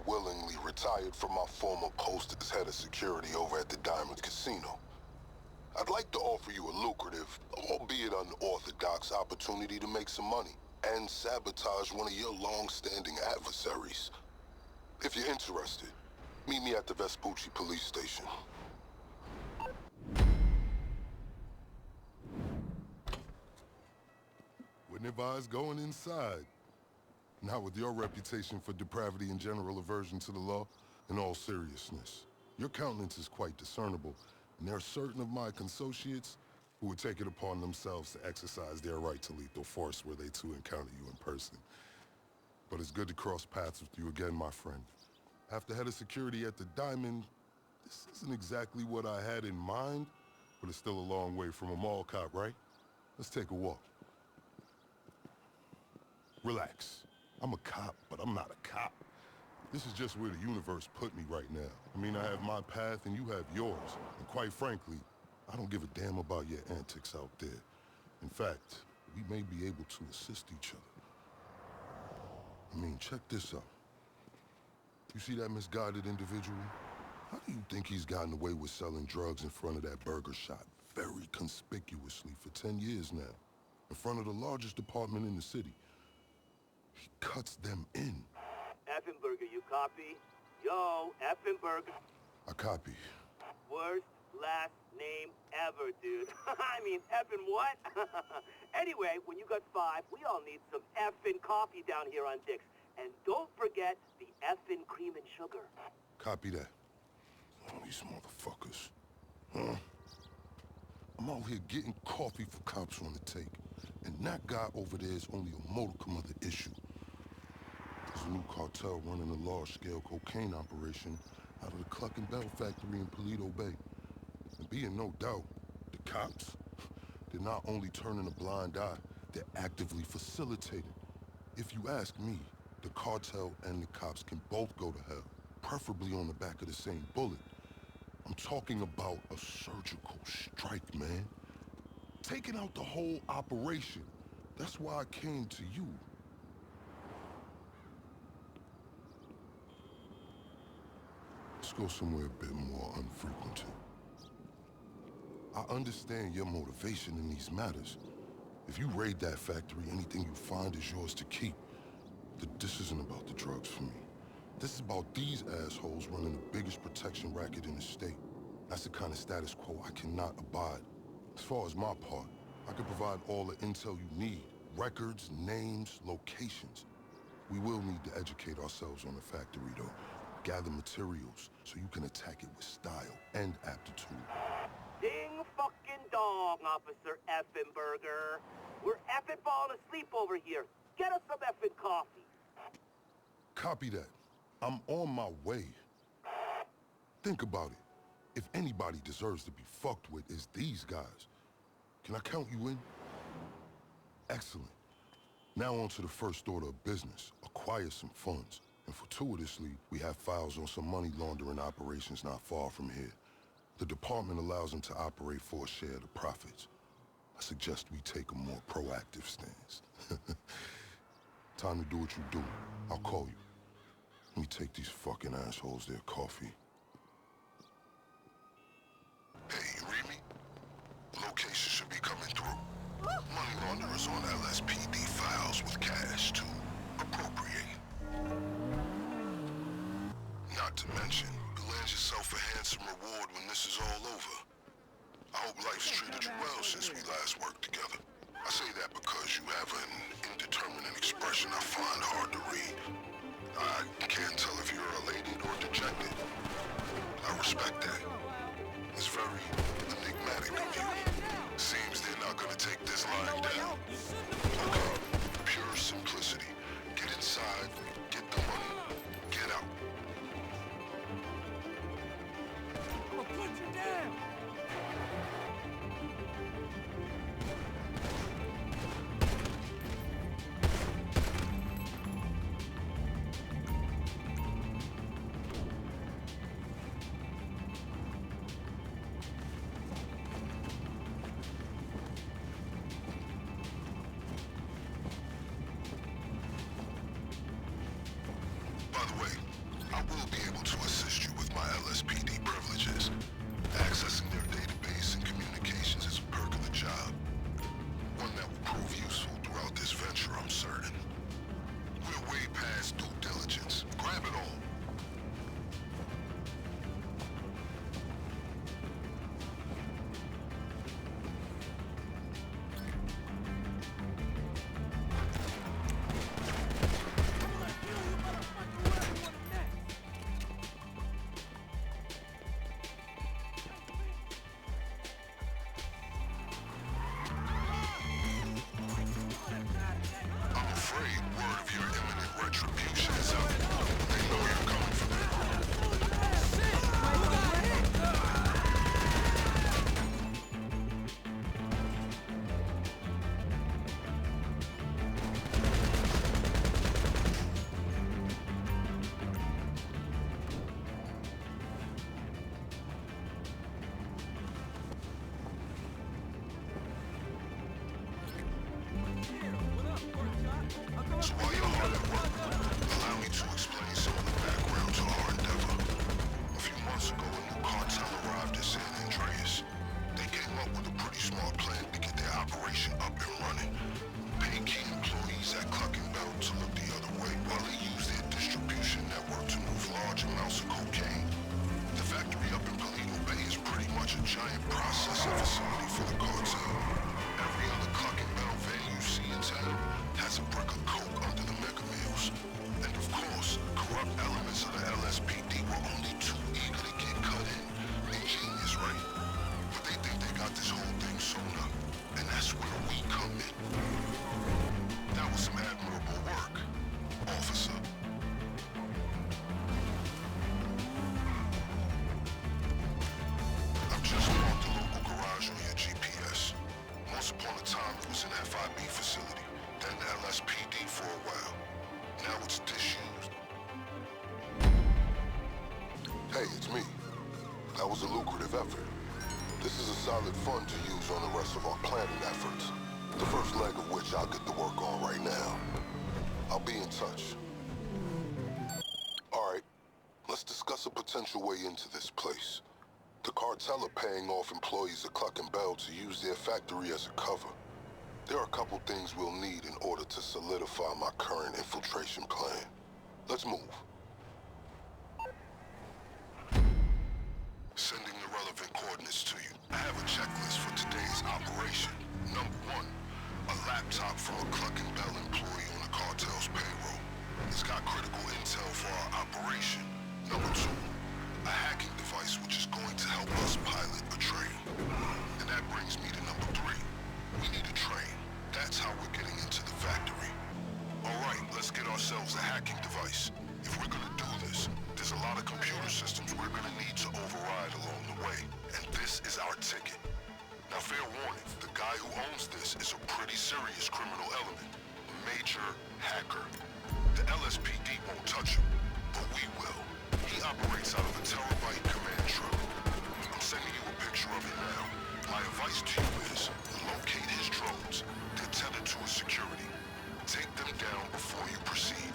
willingly retired from my former post as head of security over at the Diamond Casino. I'd like to offer you a lucrative, albeit unorthodox, opportunity to make some money and sabotage one of your long-standing adversaries. If you're interested, meet me at the Vespucci police station. Wouldn't advise going inside. Not with your reputation for depravity and general aversion to the law. In all seriousness, your countenance is quite discernible, and there are certain of my consociates who would take it upon themselves to exercise their right to lethal force were they to encounter you in person. But it's good to cross paths with you again, my friend. After head of security at the Diamond, this isn't exactly what I had in mind, but it's still a long way from a mall cop, right? Let's take a walk. Relax. I'm a cop, but I'm not a cop. This is just where the universe put me right now. I mean, I have my path and you have yours. And quite frankly, I don't give a damn about your antics out there. In fact, we may be able to assist each other. I mean, check this out. You see that misguided individual? How do you think he's gotten away with selling drugs in front of that burger shop very conspicuously for 10 years now? In front of the largest department in the city. He cuts them in. Effenberger, you copy? Yo, Effenberger. I copy. Worst last name ever, dude. I mean, effing what? Anyway, when you got 5, we all need some effing coffee down here on Dick's. And don't forget the effing cream and sugar. Copy that. Oh, these motherfuckers. Huh? I'm out here getting coffee for cops on the take. And that guy over there is only a modicum of the issue. There's a new cartel running a large-scale cocaine operation out of the Cluck and Bell factory in Paleto Bay. And be in no doubt, the cops, they're not only turning a blind eye, they're actively facilitating. If you ask me, the cartel and the cops can both go to hell, preferably on the back of the same bullet. I'm talking about a surgical strike, man. Taking out the whole operation. That's why I came to you. Let's go somewhere a bit more unfrequented. I understand your motivation in these matters. If you raid that factory, anything you find is yours to keep. This isn't about the drugs for me. This is about these assholes running the biggest protection racket in the state. That's the kind of status quo I cannot abide. As far as my part, I can provide all the intel you need. Records, names, locations. We will need to educate ourselves on the factory, though. Gather materials so you can attack it with style and aptitude. Ding fucking dong, Officer Effenberger. We're effing falling asleep over here. Get us some effing coffee. Copy that. I'm on my way. Think about it. If anybody deserves to be fucked with, it's these guys. Can I count you in? Excellent. Now on to the first order of business. Acquire some funds. And fortuitously, we have files on some money laundering operations not far from here. The department allows them to operate for a share of the profits. I suggest we take a more proactive stance. Time to do what you do. I'll call you. Let me take these fucking assholes their coffee. Hey, you read me? Location should be coming through. Money launderers on LSPD files with cash to appropriate. Not to mention, you'll land yourself a handsome reward when this is all over. I hope life's treated you well since we last worked together. I say that because you have an indeterminate expression I find hard to read. I can't tell if you're elated or dejected. I respect that. It's very enigmatic of you. Seems they're not gonna take this lying down. Okay, pure simplicity. Get inside, get the money, get out. I'm gonna put you down! So while you're hard at work, allow me to explain some of the background to our endeavor. A few months ago, a new cartel arrived at San Andreas. They came up with a pretty smart plan to get their operation up and running. Pay key employees at Cluck and Bell to look the other way while they use their distribution network to move large amounts of cocaine. The factory up in Palito Bay is pretty much a giant processing facility for the cartel. Every other Cluck and Bell van you see in town has a brick of coke under the mega meals. And of course, corrupt elements of the LSPD were only too eager to get cut in. Ingenious, right? But they think they got this whole thing sewn up. And that's where we come in. That was some admirable work, officer. I've just marked the local garage on your GPS. Once upon a time, it was an FIB facility, then the LSPD for a while. Now it's disused. Hey, it's me. That was a lucrative effort. This is a solid fund to use on the rest of our planning efforts. The first leg of which I'll get to work on right now. I'll be in touch. All right, let's discuss a potential way into this place. The cartel are paying off employees at Cluck and Bell to use their factory as a cover. There are a couple things we'll need in order to solidify my current infiltration plan. Let's move. Sending the relevant coordinates to you. I have a checklist for today's operation. Number 1, a laptop from a Cluck and Bell employee on the cartel's payroll. It's got critical intel for our operation. Number 2, a hacking device which is going to help us pilot a train. And that brings me to number 3. We need a train. That's how we're getting into the factory. All right, let's get ourselves a hacking device. If we're gonna do this, there's a lot of computer systems we're gonna need to override along the way. And this is our ticket. Now, fair warning, the guy who owns this is a pretty serious criminal element. A major hacker. The LSPD won't touch him, but we will. He operates out of a Terabyte command truck. I'm sending you a picture of it now. My advice to you is, locate his drones. They're tethered to his security. Take them down before you proceed.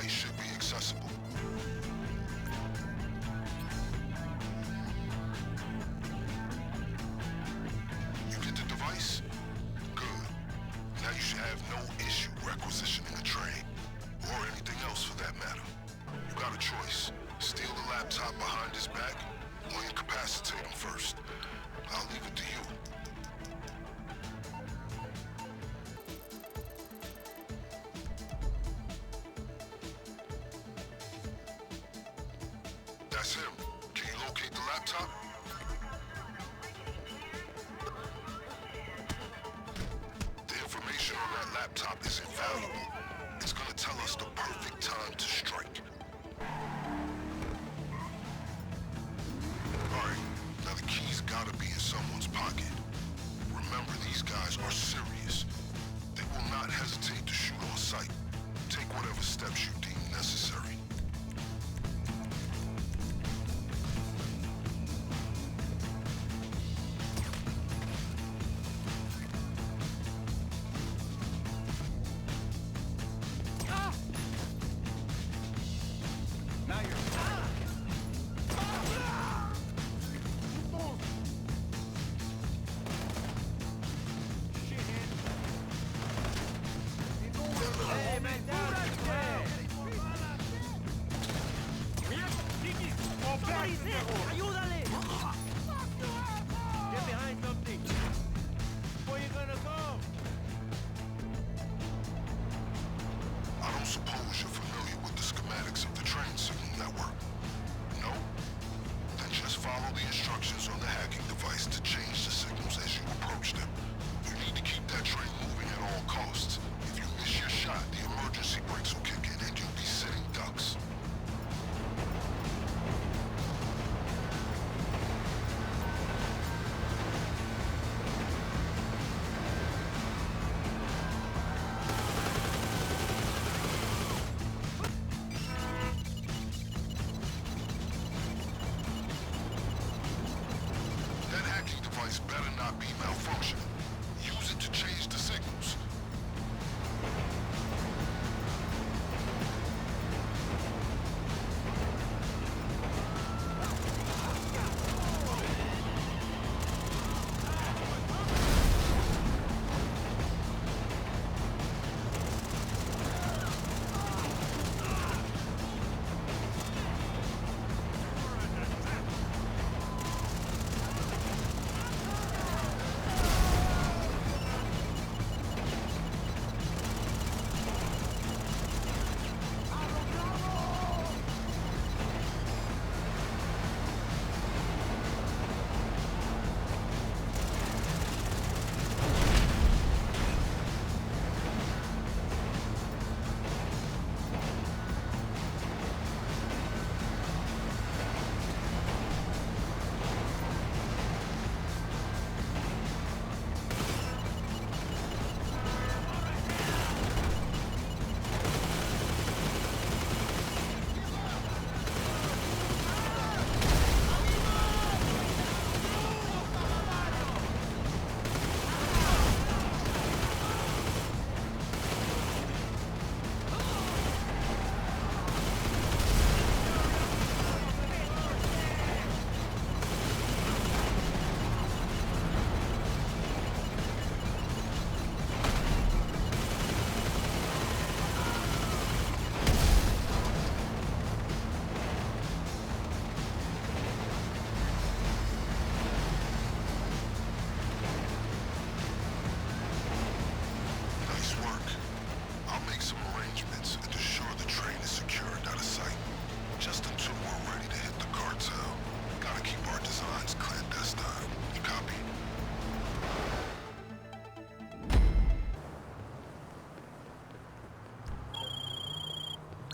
Should be accessible. You get the device? Good. Now you should have no issue requisitioning a train. Or anything else for that matter. You got a choice. Steal the laptop behind his back, or incapacitate him first. I'll leave it to you. That's him. Can you locate the laptop? The information on that laptop is invaluable. It's gonna tell us the perfect time to strike. Alright, now the key's gotta be in someone's pocket. Remember, these guys are serious. They will not hesitate to shoot on sight. Take whatever steps you deem necessary. ¡Ayúdale! Get behind something. Where you gonna go? I don't suppose you're familiar with the schematics of the train signal network. No? Then just follow the instructions on the hacking device to change the signals as you approach them.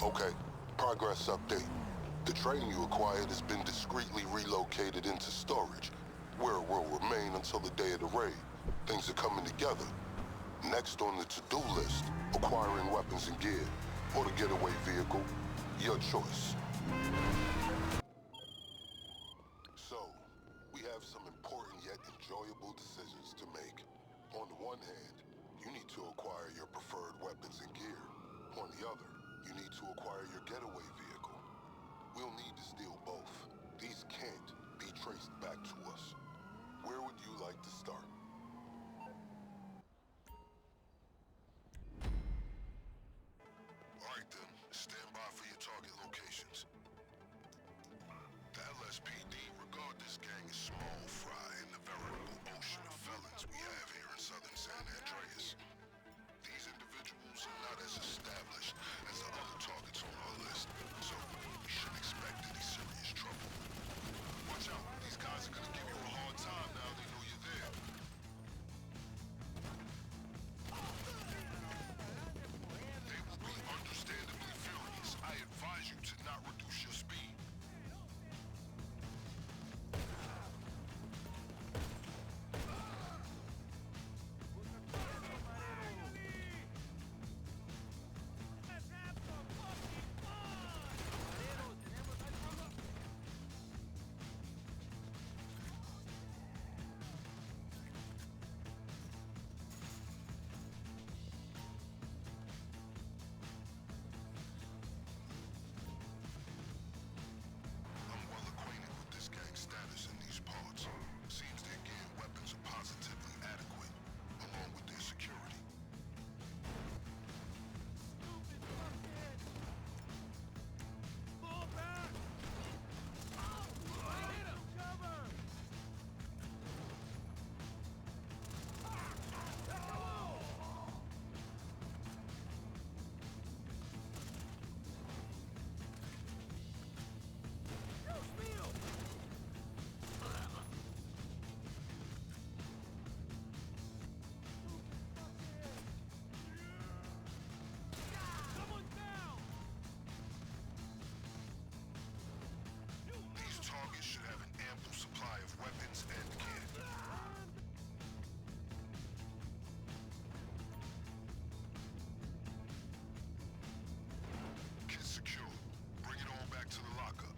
Okay, progress update. The train you acquired has been discreetly relocated into storage, where it will remain until the day of the raid. Things are coming together. Next on the to-do list, acquiring weapons and gear, or the getaway vehicle. Your choice. So, we have some important yet enjoyable decisions to make. On the one hand, you need to acquire your preferred weapons and gear. On the other, you need to acquire your getaway vehicle. We'll need to steal both. These can't be traced back to us. Where would you like to start? All right then, stand by for your target locations. The LSPD regard this gang as small fry in the veritable ocean of felons we have here in southern San Andreas. These individuals are not as established as the other targets on our list, so you should expect any serious trouble. Watch out, these guys are gonna give you a hard time now they know you're there. They will be understandably furious. I advise you to not reduce your speed. I'm well acquainted with this gang's status in these parts. Seems their gear and weapons are positively adequate, along with their security. Pull back! Oh, hit him! Cover! Someone's down! These targets should have an ample supply of weapons and gear. Kit secure. Bring it all back to the lockup.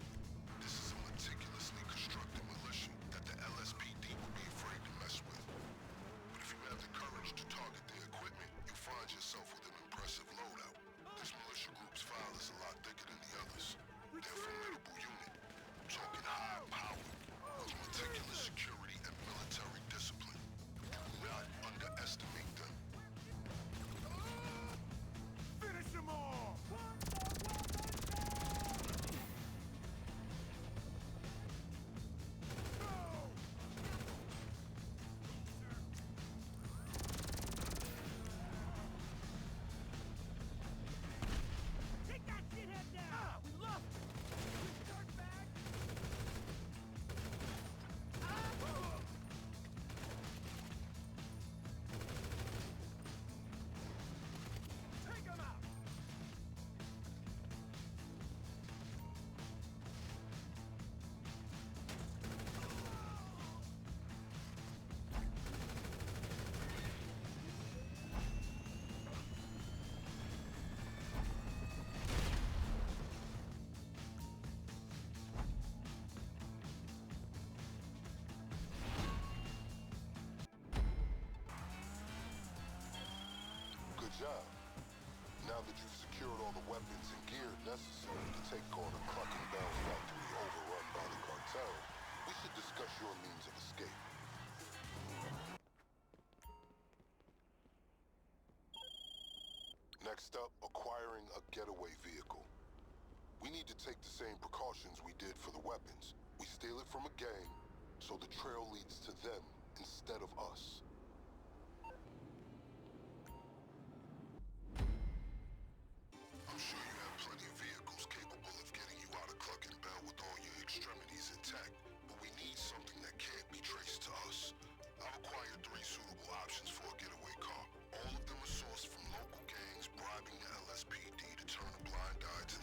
This is a meticulously constructed militia that the LSPD would be afraid to mess with. But if you have the courage to target their equipment, you'll find yourself with an impressive loadout. This militia group's file is a lot thicker than the others. They're a formidable unit. Talking high power, with meticulous security and military discipline. Do not underestimate them. Finish them all! Take that shithead down! Ah, we lost him! We start back! Take him out! Good job. Now that you've secured all the weapons and gear necessary to take on a Clucking Bell factory overrun by the cartel, we should discuss your means of escape. Next up, acquiring a getaway vehicle. We need to take the same precautions we did for the weapons. We steal it from a gang, so the trail leads to them instead of us. I'm sure you have plenty of vehicles capable of getting you out of Clucking Bell with all your extremities intact, but we need something that can't be traced to us. I've acquired 3 suitable options for a getaway car. All of them are sourced from local gangs bribing the LSPD to turn a blind eye to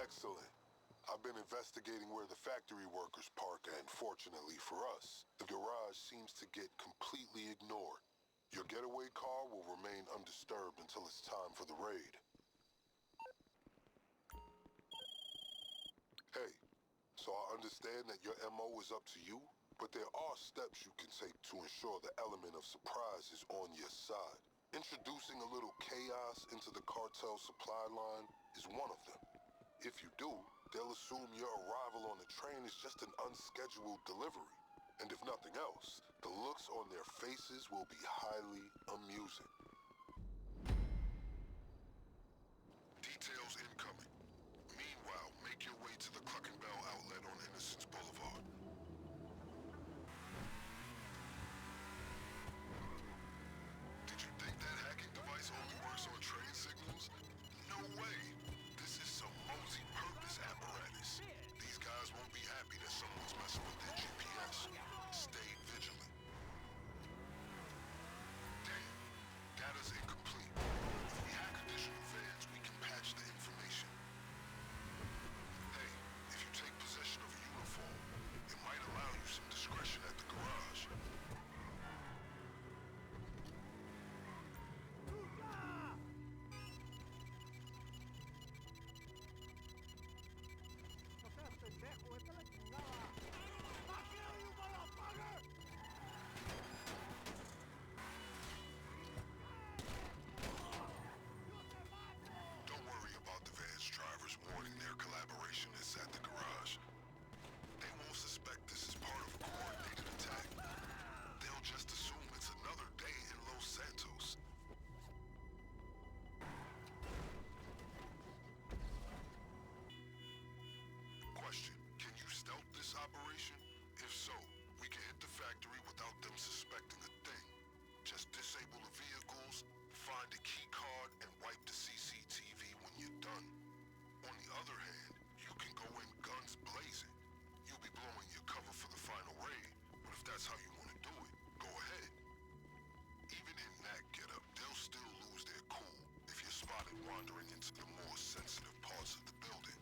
Excellent. I've been investigating where the factory workers park, and fortunately for us, the garage seems to get completely ignored. Your getaway car will remain undisturbed until it's time for the raid. Hey, so I understand that your MO is up to you, but there are steps you can take to ensure the element of surprise is on your side. Introducing a little chaos into the cartel supply line is one of them. If you do, they'll assume your arrival on the train is just an unscheduled delivery. And if nothing else, the looks on their faces will be highly amusing. Details incoming. Meanwhile, make your way to the Cluckenbell outlet on Innocence Boulevard. Did you think that hacking device only works on train signals? No way! This is some multi-purpose apparatus. These guys won't be happy that someone's messing with their GPS. Stay vigilant. Damn, data's incomplete. If we hack additional vans, we can patch the information. Hey, if you take possession of a uniform, it might allow you some discretion at the garage. No seas pendejo, vete a la chingada. Fuck you, you motherfucker! Don't worry about the van's drivers warning their collaboration is at the garage. They won't suspect this is part of a coordinated attack. They'll just assume it's another day in Los Santos. Question, can you stealth this operation? If so, we can hit the factory without them suspecting a thing. Just disable the vehicles, find a key card, and wipe the CCTV when you're done. On the other hand, you can go in guns blazing. You'll be blowing your cover for the final raid, but if that's how you want to do it, go ahead. Even in that getup, they'll still lose their cool if you're spotted wandering into the more sensitive parts of the building.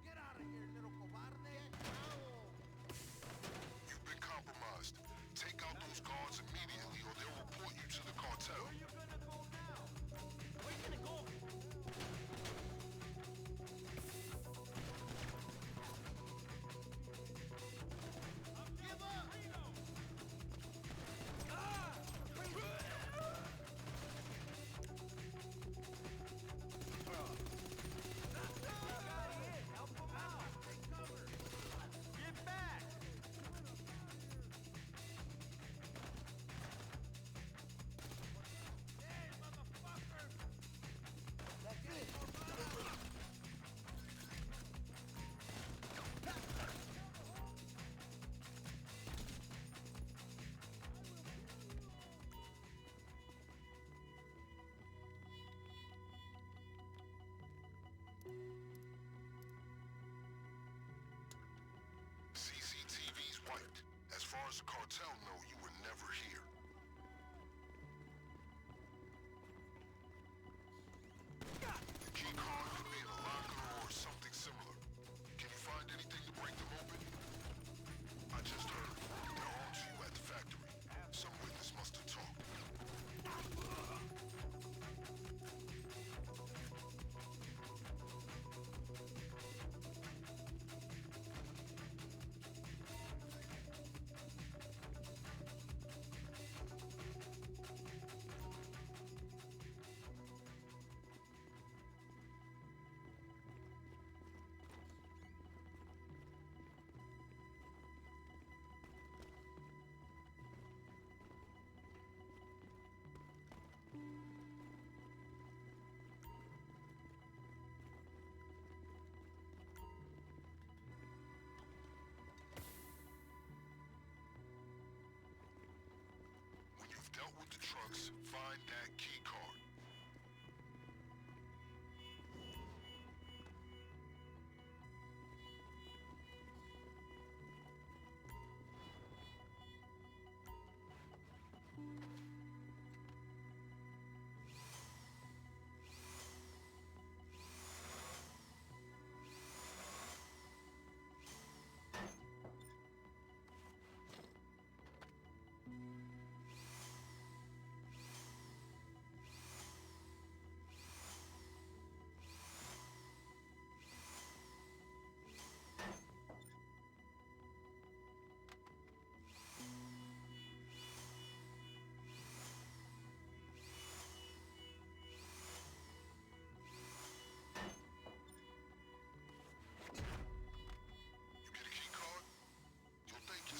Get out of here, little cobarde! You've been compromised. Take out those guards immediately or they'll report you to the cartel. Where you gonna go now? Where you gonna go? Give up! Help him out! Take cover! Get back! Find that key card.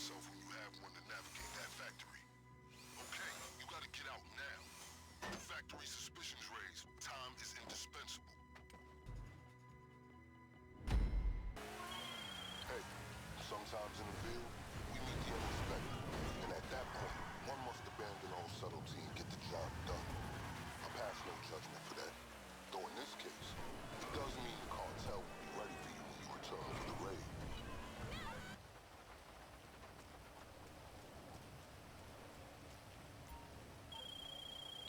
When you have one to navigate that factory. Okay, you gotta get out now. The factory suspicions raised. Time is indispensable. Hey, sometimes in the field, we meet the unexpected. And at that point, one must abandon all subtlety and get the job done. I pass no judgment for that. Though in this case, it does mean the cartel will be ready for you when you return for the raid.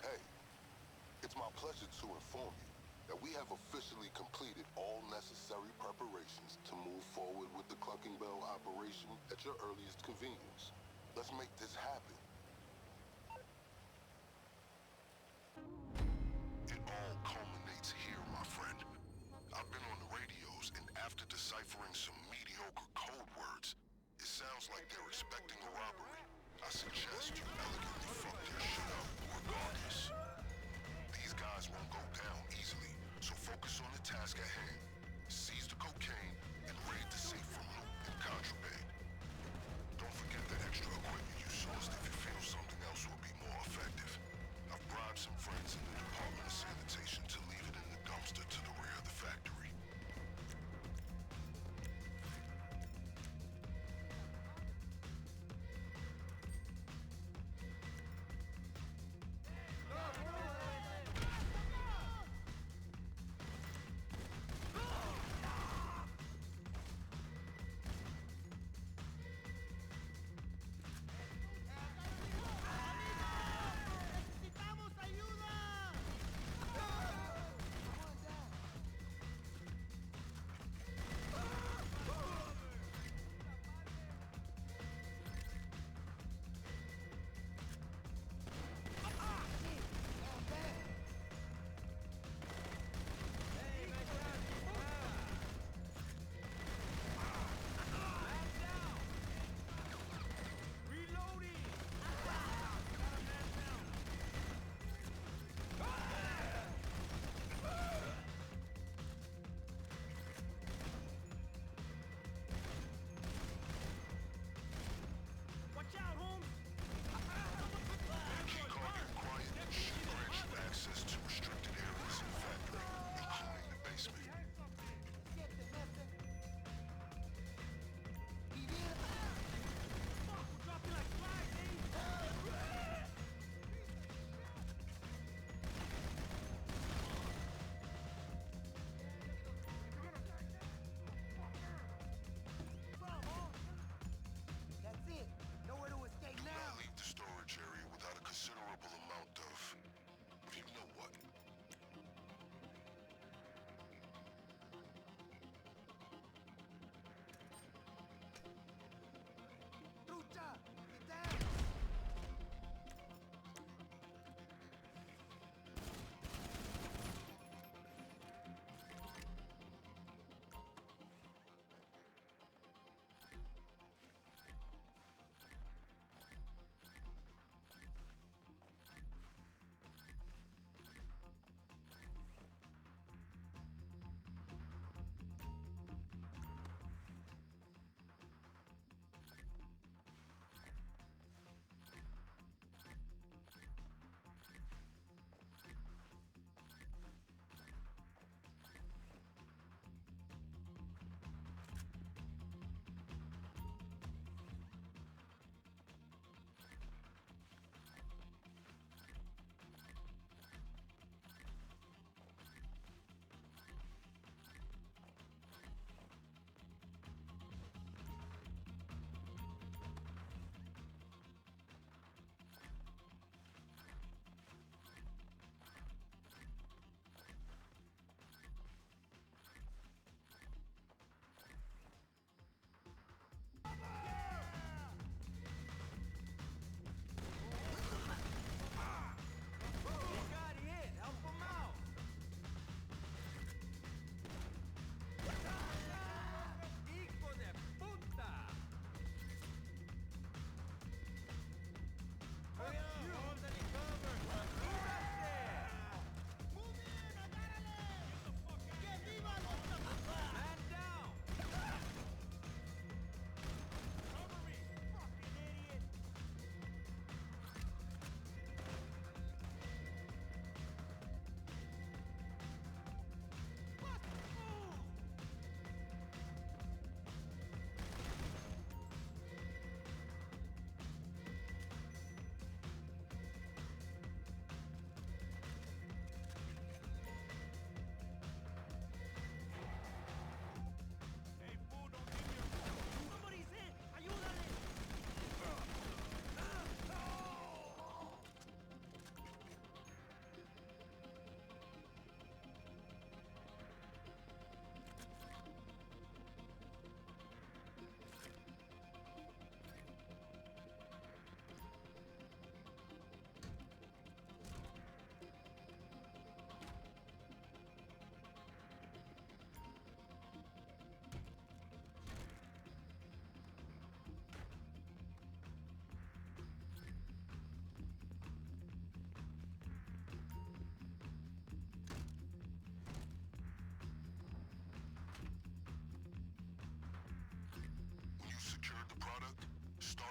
Hey, it's my pleasure to inform you that we have officially completed all necessary preparations to move forward with the Clucking Bell operation at your earliest convenience. Let's make this happen. It all culminates here, my friend. I've been on the radios, and after deciphering some mediocre code words, it sounds like they're expecting a robbery. I suggest you elegantly fuck their shit up regardless. These guys won't go down easily, so focus on the task at hand. Seize the cocaine and raid the safe for loot and contraband. Don't forget that extra equipment you sourced if you feel something else will be more effective. I've bribed some friends in the Department of Sanitation to leave it in the dumpster to the rear of the factory.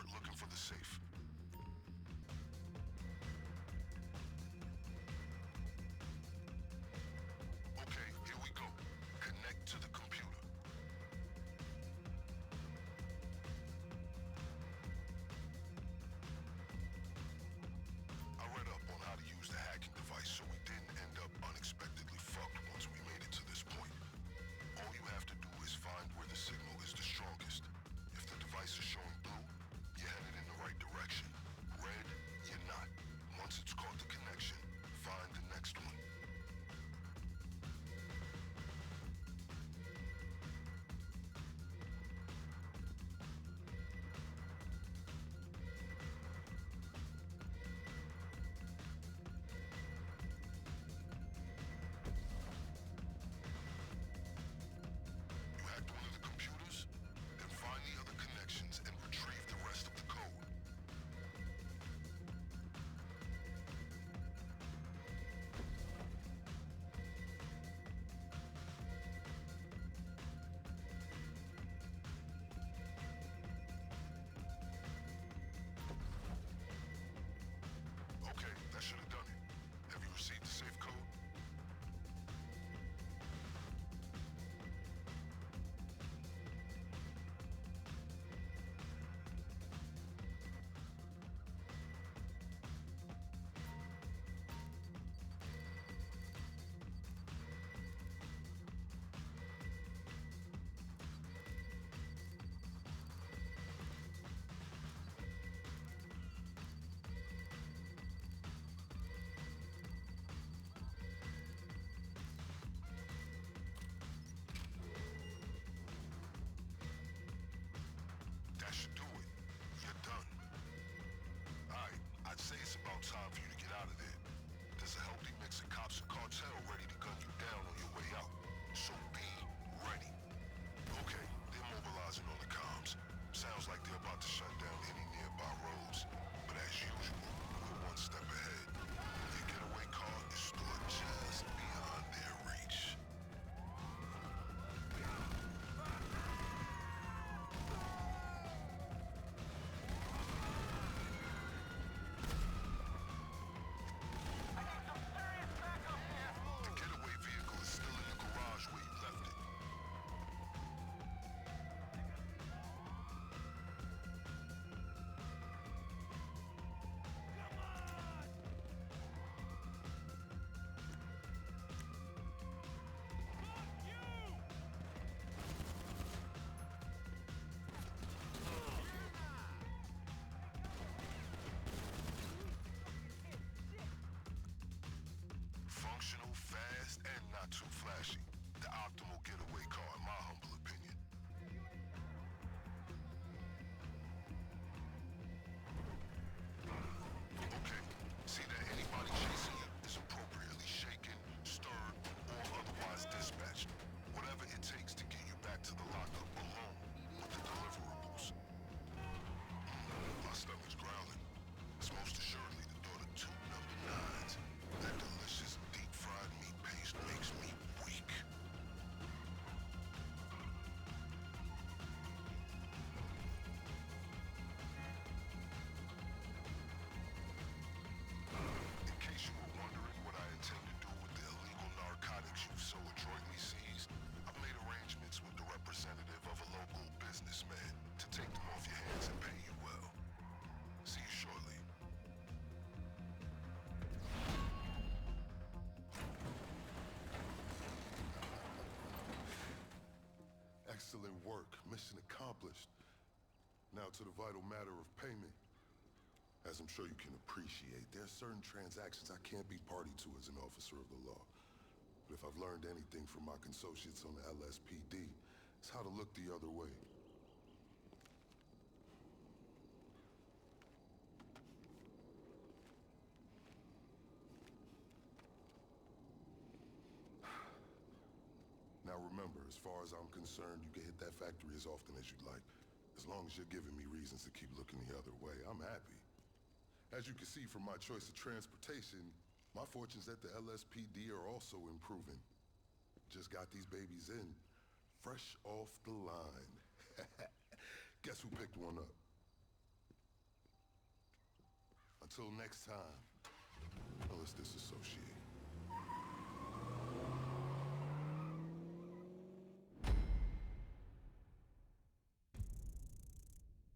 Start looking for the safe. Okay, here we go. Connect to the computer. I read up on how to use the hacking device so we didn't end up unexpectedly fucked once we made it to this point. All you have to do is find where the signal is the strongest. If the device is showing blue, you're headed in the right direction. Red, you're not. Once it's caught the connection, find the next one. You hacked one of the computers? Then find the other connections and retrieve the rest of the code. Okay, that should have done it. Have you received the safe code? That should do it. You're done. Alright, I'd say it's about time for you to get out of there. There's a healthy mix of cops and cartel ready to gun you down on your way out. So be ready. Okay, they're mobilizing on the comms. Sounds like they're about to shut down any nearby roads. But as usual, we're one step ahead. Your getaway car is stored just beyond their reach. The getaway vehicle is still in the garage where you left it. Functional, fast, and not too flashy. The optimal getaway car, in my humble opinion. Okay, see that anybody chasing you is appropriately shaken, stirred, or otherwise dispatched. Whatever it takes to get you back to the lockup alone with the deliverables. My stomach's growling. It's most assuredly the thought of 2 number 9s. That delicious deep-fried meat paste makes me weak. In case you were wondering what I intend to do with the illegal narcotics you've so adroitly seized, I've made arrangements with the representative of a local businessman to take them off your hands and pay you well. See you shortly. Excellent work. Mission accomplished. Now to the vital matter of payment. As I'm sure you can appreciate, there are certain transactions I can't be party to as an officer of the law. But if I've learned anything from my associates on the LSPD, it's how to look the other way. Now remember, as far as I'm concerned, you can hit that factory as often as you'd like. As long as you're giving me reasons to keep looking the other way, I'm happy. As you can see from my choice of transportation, my fortunes at the LSPD are also improving. Just got these babies in, fresh off the line. Guess who picked one up? Until next time, let's disassociate.